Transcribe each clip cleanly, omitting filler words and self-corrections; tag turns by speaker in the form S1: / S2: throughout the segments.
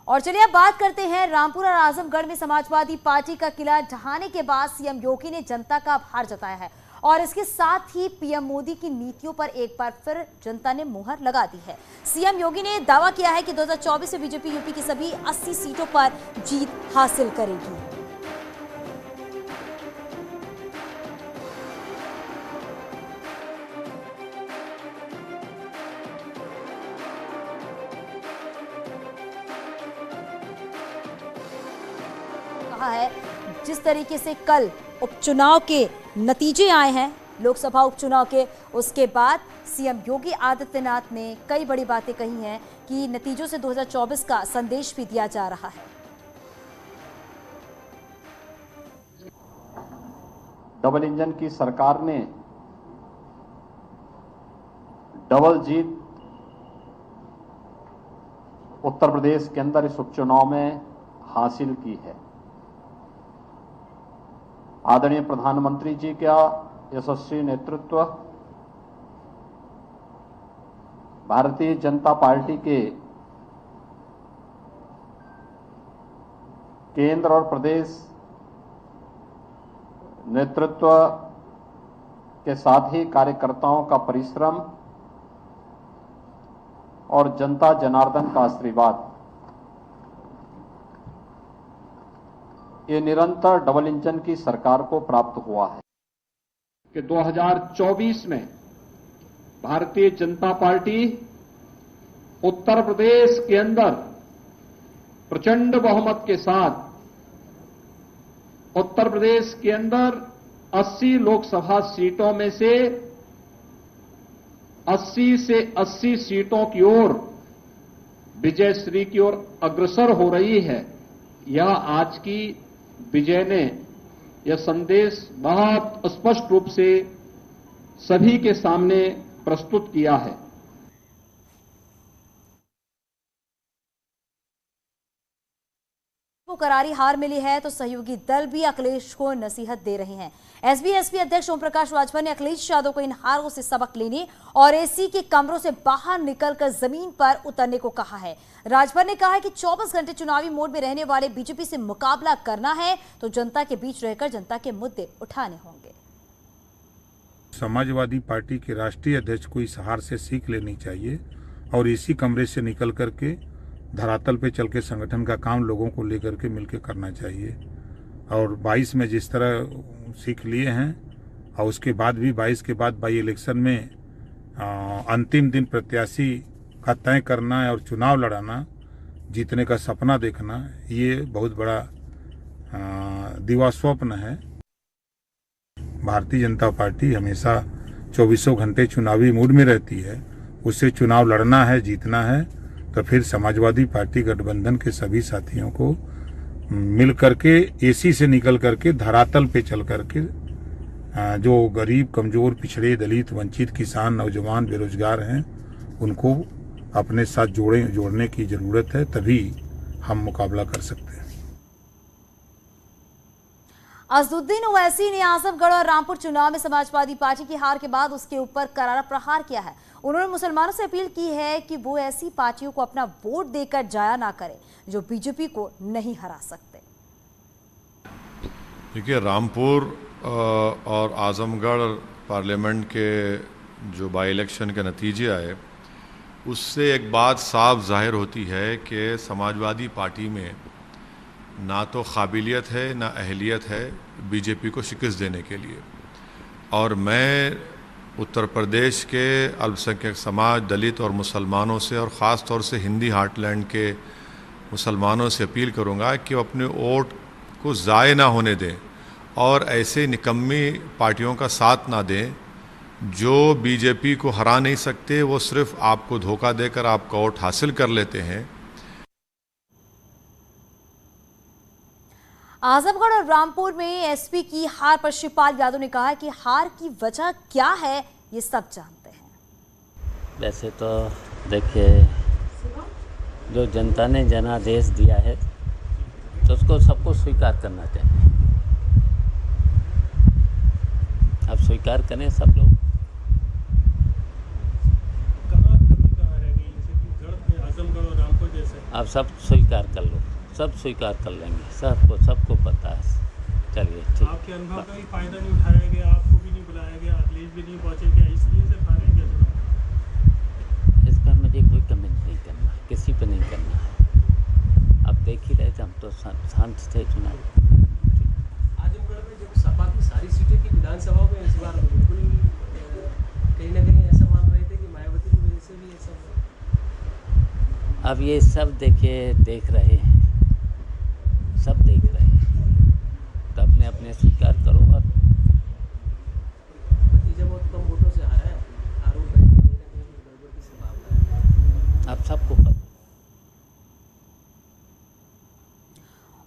S1: और चलिए अब बात करते हैं रामपुर और आजमगढ़ में समाजवादी पार्टी का किला ढहाने के बाद सीएम योगी ने जनता का आभार जताया है और इसके साथ ही पीएम मोदी की नीतियों पर एक बार फिर जनता ने मुहर लगा दी है। सीएम योगी ने दावा किया है कि 2024 में बीजेपी यूपी की सभी 80 सीटों पर जीत हासिल करेगी। कहा है जिस तरीके से कल उपचुनाव के नतीजे आए हैं, लोकसभा उपचुनाव के, उसके बाद सीएम योगी आदित्यनाथ ने कई बड़ी बातें कही हैं कि नतीजों से 2024 का संदेश भी दिया जा रहा है।
S2: डबल इंजन की सरकार ने डबल जीत उत्तर प्रदेश के अंदर इस उपचुनाव में हासिल की है। आदरणीय प्रधानमंत्री जी का यशस्वी नेतृत्व, भारतीय जनता पार्टी के केंद्र और प्रदेश नेतृत्व के साथ ही कार्यकर्ताओं का परिश्रम और जनता जनार्दन का आशीर्वाद, ये निरंतर डबल इंजन की सरकार को प्राप्त हुआ है
S3: कि 2024 में भारतीय जनता पार्टी उत्तर प्रदेश के अंदर प्रचंड बहुमत के साथ उत्तर प्रदेश के अंदर 80 लोकसभा सीटों में से 80 सीटों की ओर विजयश्री की ओर अग्रसर हो रही है। यह आज की विजय ने यह संदेश बहुत स्पष्ट रूप से सभी के सामने प्रस्तुत किया है।
S1: को करारी हार मिली है तो सहयोगी दल भी अखिलेश को नसीहत दे रहे हैं। एसबी अध्यक्ष ओम प्रकाश राजभर ने अखिलेश यादव को इन हारों से सबक लेने और एसी के कमरों से बाहर निकलकर जमीन पर उतरने को कहा है। राजभर ने कहा है कि 24 घंटे चुनावी मोड में रहने वाले बीजेपी से मुकाबला करना है तो जनता के बीच रहकर जनता के मुद्दे उठाने होंगे।
S4: समाजवादी पार्टी के राष्ट्रीय अध्यक्ष को इस हार से सीख लेनी चाहिए और इसी कमरे से निकल करके धरातल पे चल के संगठन का काम लोगों को लेकर के मिलकर करना चाहिए। और 22 में जिस तरह सीख लिए हैं और उसके बाद भी 22 के बाद बाई इलेक्शन में अंतिम दिन प्रत्याशी का तय करना और चुनाव लड़ाना, जीतने का सपना देखना, ये बहुत बड़ा दिवा स्वप्न है। भारतीय जनता पार्टी हमेशा 24 घंटे चुनावी मूड में रहती है। उससे चुनाव लड़ना है, जीतना है तो फिर समाजवादी पार्टी गठबंधन के सभी साथियों को मिल करके एसी से निकल करके धरातल पे चल करके जो गरीब, कमजोर, पिछड़े, दलित, वंचित, किसान, नौजवान, बेरोजगार हैं उनको अपने साथ जोड़ने की जरूरत है, तभी हम मुकाबला कर सकते हैं।
S1: असदुद्दीन ओवैसी ने आजमगढ़ और रामपुर चुनाव में समाजवादी पार्टी की हार के बाद उसके ऊपर करारा प्रहार किया है। उन्होंने मुसलमानों से अपील की है कि वो ऐसी पार्टियों को अपना वोट देकर जाया ना करें जो बीजेपी को नहीं हरा सकते।
S5: देखिए, रामपुर और आजमगढ़ पार्लियामेंट के जो बाई इलेक्शन के नतीजे आए, उससे एक बात साफ जाहिर होती है कि समाजवादी पार्टी में ना तो काबिलियत है ना अहलियत है बीजेपी को शिकस्त देने के लिए। और मैं उत्तर प्रदेश के अल्पसंख्यक समाज, दलित और मुसलमानों से, और ख़ास तौर से हिंदी हार्टलैंड के मुसलमानों से अपील करूंगा कि वो अपने वोट को ज़ाय ना होने दें और ऐसे निकम्मी पार्टियों का साथ ना दें जो बीजेपी को हरा नहीं सकते। वो सिर्फ आपको धोखा देकर आपका वोट हासिल कर लेते हैं।
S1: आजमगढ़ और रामपुर में एसपी की हार पर शिवपाल यादव ने कहा कि हार की वजह क्या है ये सब जानते हैं।
S6: वैसे तो देखिए, जो जनता ने जनादेश दिया है तो उसको सबको स्वीकार करना चाहिए। अब स्वीकार करें सब लोग।
S7: कहाँ रह गई, जैसे कि आजमगढ़ और रामपुर जैसे
S6: आप सब स्वीकार कर लो, सब स्वीकार कर लेंगे, सबको पता है। चलिए ठीक।
S7: आपके अनुभव का भी फायदा नहीं उठाया गया, आपको भी नहीं बुलाया गया, अखिलेश भी नहीं पहुंचे क्या, इसलिए से हारे क्या चुनाव?
S6: इस पर मुझे कोई कमेंट नहीं करना, किसी पे नहीं करना है। अब देख ही रहे थे, हम तो शांत थे चुनाव।
S8: आजमगढ़ में जब सपा की सारी सीटें की विधानसभा में इस बार बिल्कुल कहीं ना कहीं ऐसा मान रहे थे कि मायावती की वजह से भी ऐसा हुआ।
S6: अब ये सब देख रहे हैं, सब देख रहे हैं, तो अपने अपने स्वीकार करो। अब
S8: नतीजा बहुत कम वोटों से आया है, आरोप है कि कहीं ना कहीं गड़बड़ की संभावना है।
S6: आप सबको पता।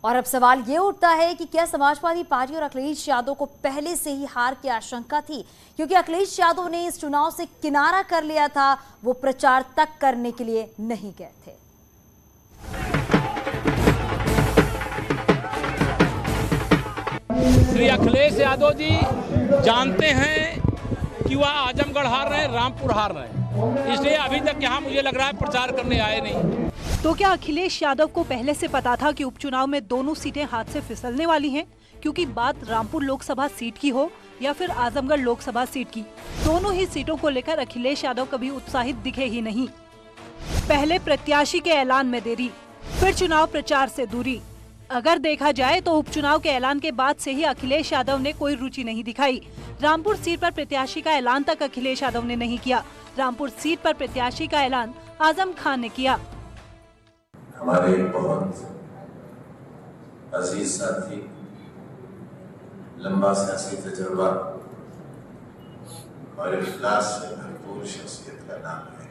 S1: और अब सवाल ये उठता है कि क्या समाजवादी पार्टी और अखिलेश यादव को पहले से ही हार की आशंका थी, क्योंकि अखिलेश यादव ने इस चुनाव से किनारा कर लिया था, वो प्रचार तक करने के लिए नहीं गए थे।
S9: श्री अखिलेश यादव जी जानते हैं कि वह आजमगढ़ हार रहे हैं, रामपुर हार रहे हैं, इसलिए अभी तक यहाँ मुझे लग रहा है प्रचार करने आए नहीं।
S10: तो क्या अखिलेश यादव को पहले से पता था कि उपचुनाव में दोनों सीटें हाथ से फिसलने वाली हैं? क्योंकि बात रामपुर लोकसभा सीट की हो या फिर आजमगढ़ लोकसभा सीट की, दोनों ही सीटों को लेकर अखिलेश यादव कभी उत्साहित दिखे ही नहीं। पहले प्रत्याशी के ऐलान में देरी, फिर चुनाव प्रचार से दूरी। अगर देखा जाए तो उपचुनाव के ऐलान के बाद से ही अखिलेश यादव ने कोई रुचि नहीं दिखाई। रामपुर सीट पर प्रत्याशी का ऐलान तक अखिलेश यादव ने नहीं किया। रामपुर सीट पर प्रत्याशी का ऐलान आजम खान ने किया।
S11: हमारे एक बहुत अजीज साथी, लंबा सियासी तजुर्बा और इखलास से भरपूर शख्सियत का नाम है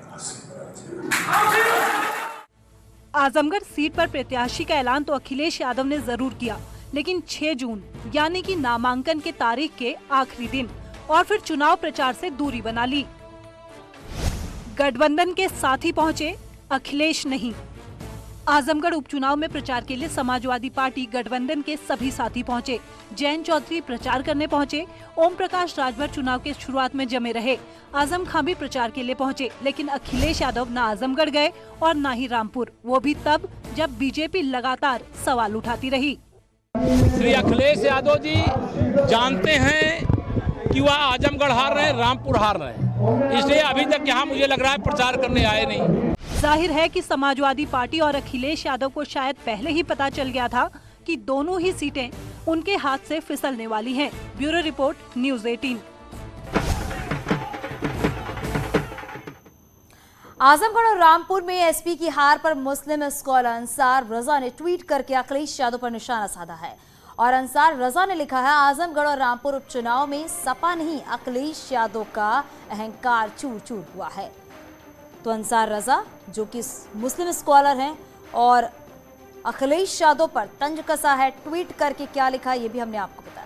S10: आजमगढ़ सीट पर प्रत्याशी का ऐलान तो अखिलेश यादव ने जरूर किया, लेकिन 6 जून यानी कि नामांकन के तारीख के आखिरी दिन और फिर चुनाव प्रचार से दूरी बना ली। गठबंधन के साथी पहुंचे, अखिलेश नहीं। आजमगढ़ उपचुनाव में प्रचार के लिए समाजवादी पार्टी गठबंधन के सभी साथी पहुंचे। जयंत चौधरी प्रचार करने पहुंचे, ओम प्रकाश राजभर चुनाव के शुरुआत में जमे रहे, आजम खां भी प्रचार के लिए पहुंचे, लेकिन अखिलेश यादव न आजमगढ़ गए और न ही रामपुर, वो भी तब जब बीजेपी लगातार सवाल उठाती रही।
S9: श्री अखिलेश यादव जी जानते हैं कि वह आजमगढ़ हार रहे हैं, रामपुर हार रहे हैं, इसलिए अभी तक यहाँ मुझे लग रहा है प्रचार करने आए नहीं।
S10: जाहिर है कि समाजवादी पार्टी और अखिलेश यादव को शायद पहले ही पता चल गया था कि दोनों ही सीटें उनके हाथ से फिसलने वाली हैं। Bureau report, news 18।
S1: आजमगढ़ और रामपुर में एसपी की हार पर मुस्लिम स्कॉलर अंसार रजा ने ट्वीट करके अखिलेश यादव पर निशाना साधा है और अंसार रजा ने लिखा है, आजमगढ़ और रामपुर उपचुनाव में सपा नहीं अखिलेश यादव का अहंकार चूर चूर हुआ है। तो अंसार रजा जो कि मुस्लिम स्कॉलर हैं और अखिलेश यादव पर तंज कसा है, ट्वीट करके क्या लिखा ये भी हमने आपको बताया।